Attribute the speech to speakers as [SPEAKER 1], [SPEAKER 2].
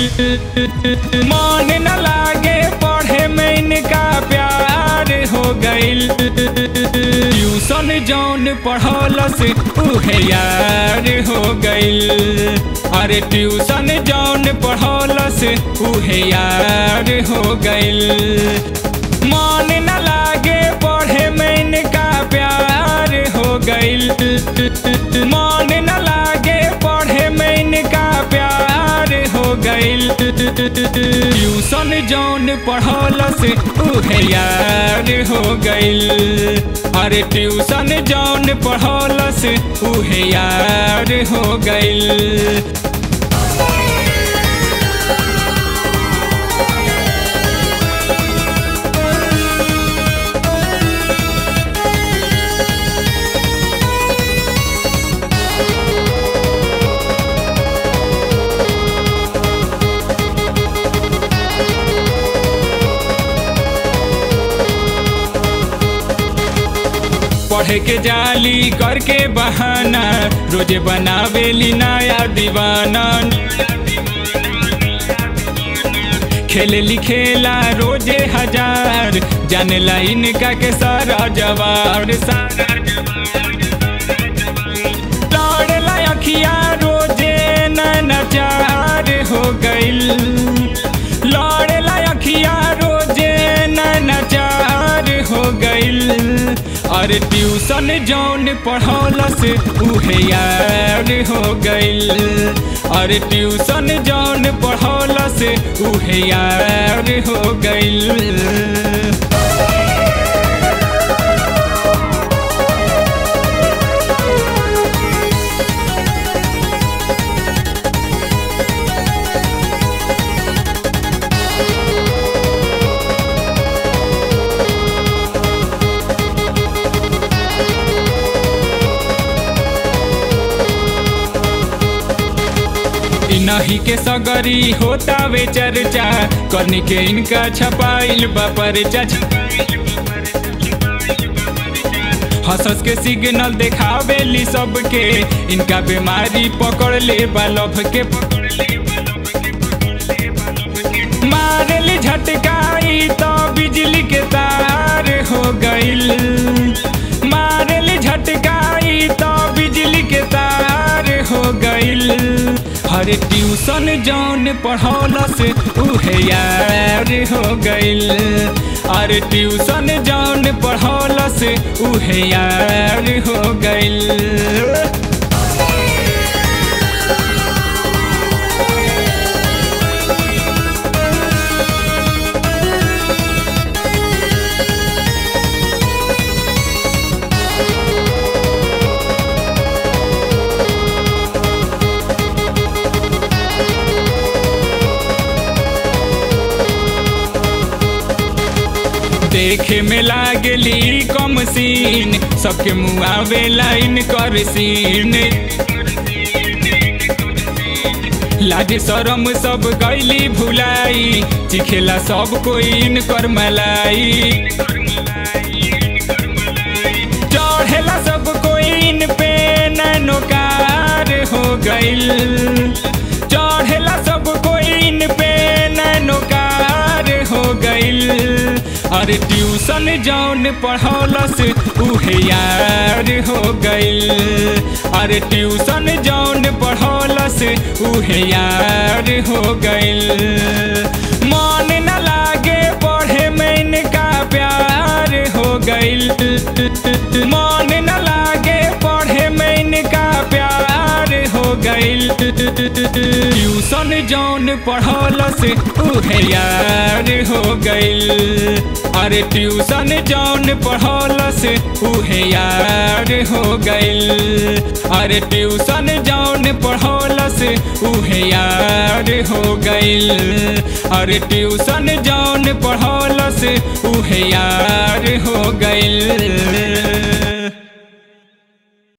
[SPEAKER 1] मन न लागे पढ़े में इनका प्यार हो गइल। ट्यूशन जौन पढ़ौलस उहे यार हो गइल। अरे ट्यूशन जौन पढ़ौलस उहे यार हो गइल। मन न लागे पढ़े में इनका प्यार हो गइल। मन न लागे पढ़े में इनका प्यार हो गइल। ट्यूशन जौन पढ़ौलस उहे यार हो गइल। अरे ट्यूशन जौन पढ़ौलस उहे यार हो गइल। पढ़े के जाली करके बहाना रोजे बनावेली नया दीवाना। खेलेली खेला रोजे हजार जानेला इनका के सारा जवार। लड़ला अखिया रोजे नैनाचार हो गइल। लड़ला अखिया रोजे नैनाचार हो गइल। अरे ट्यूशन जौन पढ़ौलस उहे यार हो गइल। अरे ट्यूशन जौन पढ़ौलस उहे यार हो गइल। नहीं के सगरी होता वे चर्चा करने के इनका छपाइल बा परचा। हंस के सिग्नल देखावेली सबके इनका बीमारी पकड़ ले लभ के। मारेली झटकाई तो बिजली के तार हो गइल। मारेली झटकाई तो बिजली के तार हो गइल। अरे ट्यूशन जौन पढ़ौलस उहे यार हो गइल। अरे ट्यूशन जौन पढ़ौलस उहे यार हो गइल। देखे में लागली कम सीन सबके मुआवे लाइन कर सीन। लाज शरम सब गइली भुलाई चिखेला सब कोई इनकर मलाई। चढ़ेला सब कोई इन पे नैनोकार हो गइल। चढ़ेला सब कोई इन पे नैनोकार हो गइल। अरे ट्यूशन जौन पढ़ौलस उहे यार हो गइल। अरे ट्यूशन जौन पढ़ौलस उहे यार हो गइल। मन न लागे पढ़े में इनका प्यार हो गइल। मन न लागे पढ़े में इनका प्यार हो गइल। ट्यूशन जौन पढ़ौलस उहे यार हो गइल। अरे ट्यूशन जौन पढ़ौलस उहे यार हो गइल। अरे ट्यूशन जौन पढ़ौलस उहे यार हो गइल। अरे ट्यूशन जौन पढ़ौलस उहे यार हो गइल।